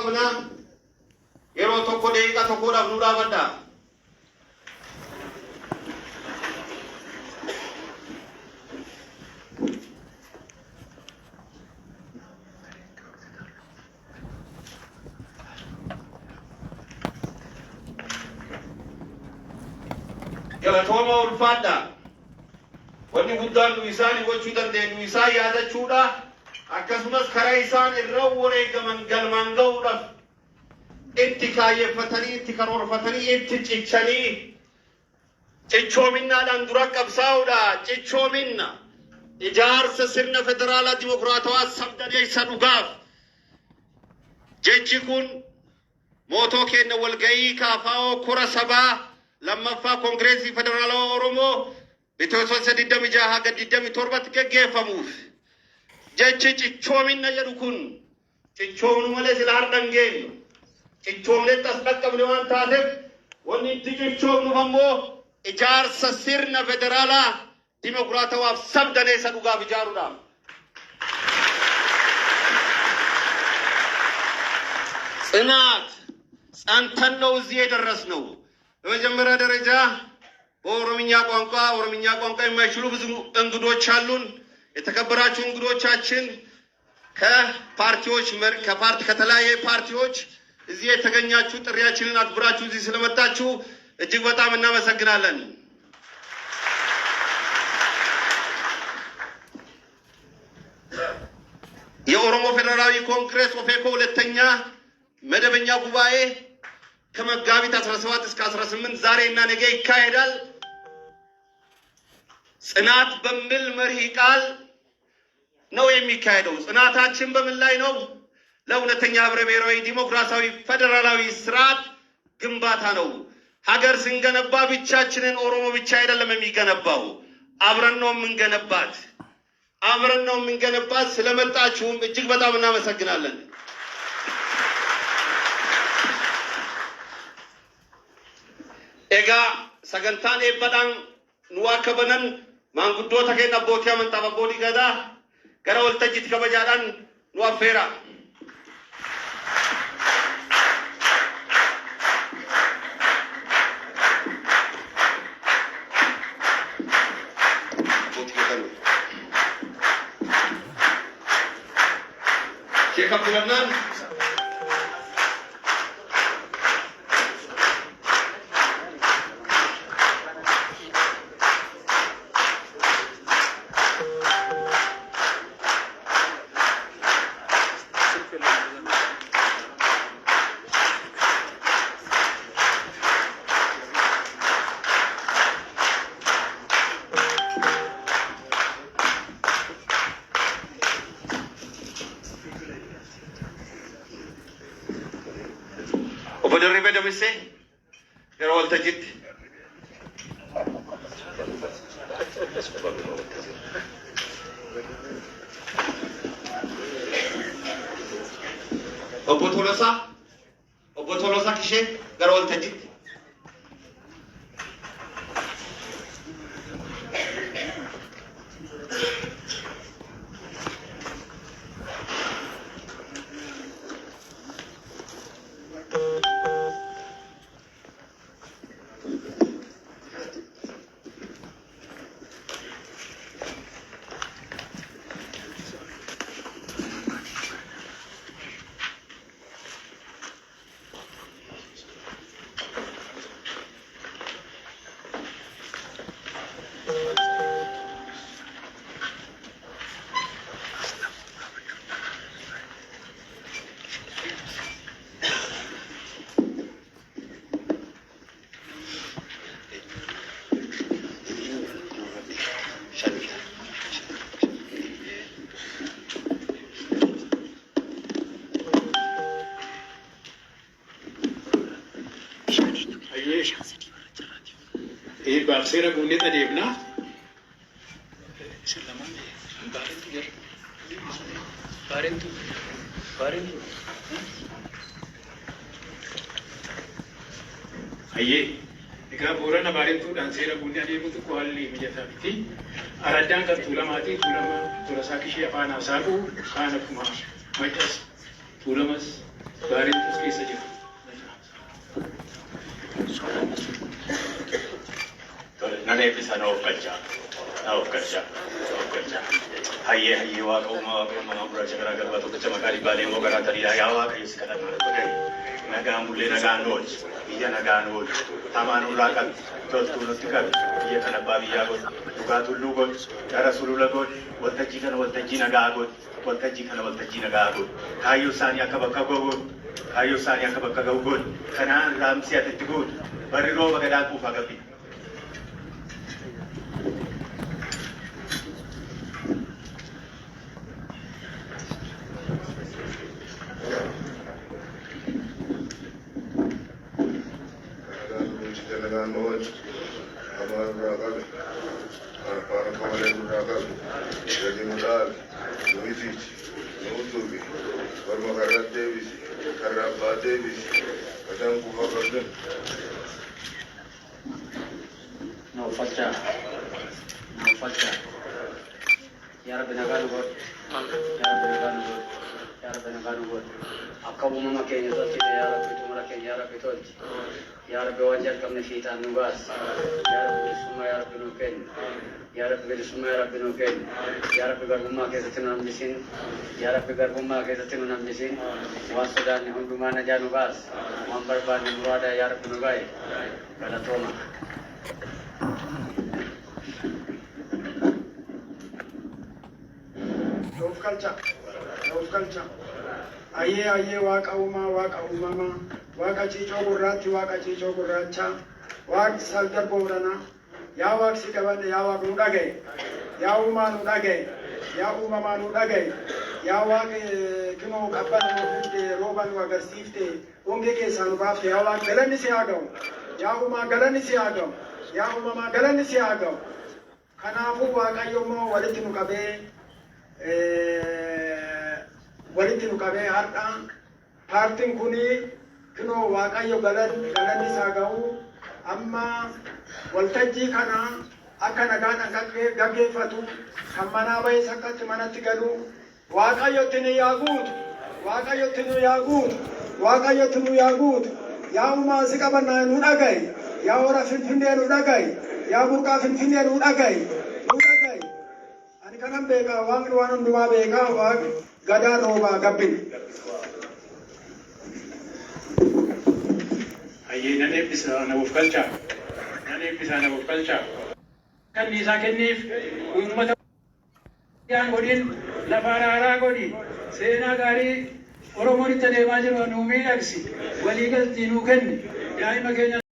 قبنا يرو توكو ديقا توكو لابنورا بدا Galatooma ulfaadha wanni guddaan isaan gochuu dandeenyu isaa yaadachuudha akkasumas karaa isaan irra wareegaman galmaan ga'uudhaaf itti kaayeffatanii itti karoorfatanii itti cichanii cichoominnaadhaan dura qabsaa'uudha cichoominna ijaarsa sirna federaalaa dimokiraatawaa sabdaneessa dhugaaf jechi kun mootoo kenna walga'ii kaafaa'oo kora sabaa لما كونغرسي فدرال أورومو بتوسط سديدم جاها قديدم توربت كجيفموف جتشي تشومين نجركون تشومن ماله سلار دنجين تشومن تسبق قبل وان تاسف وني تشومن فمو إجار سسيرنا فدرالا ديمقراطية واف سبدني سدوغا بجارودا سنات سانتنو زيادة رسنو በመጀመሪያ ደረጃ በኦሮምኛ ቋንቋ የማይችሉ ብዙ እንግዶች አሉን። የተከበራችሁ እንግዶቻችን ከተለያየ ፓርቲዎች እዚህ የተገኛችሁ ጥሪያችንን አክብራችሁ እዚህ ስለመጣችሁ እጅግ በጣም እናመሰግናለን። የኦሮሞ ፌደራላዊ ኮንግረስ ኦፌኮ ሁለተኛ መደበኛ ጉባኤ ከመጋቢት 17 እስከ 18 ዛሬና ነገ ይካሄዳል። ጽናት በሚል መርህ ቃል ነው የሚካሄደው። ጽናታችን በምን ላይ ነው? ለእውነተኛ ህብረ ብሔራዊ ዲሞክራሲያዊ ፌደራላዊ ስርዓት ግንባታ ነው። ሀገር ስንገነባ ብቻችንን ኦሮሞ ብቻ አይደለም የሚገነባው፣ አብረን ነው የምንገነባት። ስለመጣችሁም እጅግ በጣም እናመሰግናለን። Ega sagantaan eebbaadhaan nu akka banan maanguddoota keenya abbootii amantaa abbootii gadaa gara waltajjiitti kabajaadhaan nu affeera. Sheekh Abdulrahman Obolerribe demise gara waltajjiitti obbo Tolosaa kishee gara waltajjiitti Barsera bunyi tadi benar. Selamat. Barentu. Aye. Jika buran barentu dan sera bunyi tadi itu kuali menjadi biti. Aradan kan tulamati tulama tulasaki siapa nasaku kana kuma. Macam tulamas Gaarii tus keessa jira. Nan eebbisa na of galchaa. Hayyee waaqa uumamaa gurraacha garaa garbaa tokkicha maqaa dhibbaalee immoo garaa taliidhaa yaa waaqayyo si kadhannaa godhani. Nagaan bullee nagaan oolchi. Biyya nagaan oolchi. Hamaan urraa qabi. Toltuu nutti qabi. Biyya kana abbaa biyyaa godhi. Dhugaa tulluu godhi. Gara sulula godhi. Waltajjii kana waltajjii nagaa godhi. Waltajjii nagaa godhi. Kaayyoo isaanii akka bakka ga'u godhi. Kanaan raamsii ati itti godhi. Barri rooba gadaa quufaa qabdi. Nagaan amaan irraa qabe, afaan kamalee irraa qabe, gadi mudhaale, nuwisichi, nuutuufi, barma karra deebisi, karra abbaa deebisi, gadan kufa qabdan. Naufachaa. Yaa Rabbi nagaa nu godhi. Yaa Rabbi nagaa nu godhi. Akka uumama keenya tolchite yaa Rabbi xumura keenya yaa Rabbi tolchi. Yaa Rabbi waan jalqabne fiixaan nu baasi. Yaa Rabbi bilisummaa yaa Rabbi nuu kenni. Yaa Rabbi bilisummaa yaa Rabbi nuu kenni. Yaa Rabbi garbummaa keessatti nu hambisin. Waan sodaanne hundumaa najaa nu baasi. Waan barbaanne nu waadaa yaa Rabbi nu gaa'e. Galatooma. Of galcha. Ayyee waaqa uumamaa, waaqa ciicoo gurraatti, waaqa ciicoo gurraacha, waaqni salgar booranaa, yaa waaqsi qabate, yaa waaq nu dhagaye, yaa uumaa nu dhagaye, yaa uumamaa nu dhagaye, yaa waaqi kinoo qabbana nu fidde, rooba nu agarsiifte, hongee keessaa nu baafte, yaa waaq galanni si haa ga'u, yaa uumaa galanni si haa ga'u, yaa uumamaa galanni si haa ga'u. Kanaafuu Waaqayyo immoo walitti nu qabee har'a paartiin kuni kinoo Waaqayyo galanni isaa ga'u amma waltajjii kana akka nagaadhaan gaggeeffatu kan manaa bahee sakkatti manatti galu Waaqayyotti nu yaa guutu yaa uumaa si qabannaa nu dhagaye yaa hora Finfinnee nu dhagaye yaa burqaa Finfinnee nu dhagaye. Ani kanan beekaa waaqni waan hundumaa beekaa waaqni gadaa roobaa gabbine. Hayyee nan eebbisa na of galchaa. Kan isaa kenniif uummata yaan godhin lafa araaraa godhi seenaa gaarii Oromoon itti adeemaa jiru nuu miidhagsi walii galtii nuu kenni daa'ima keenya.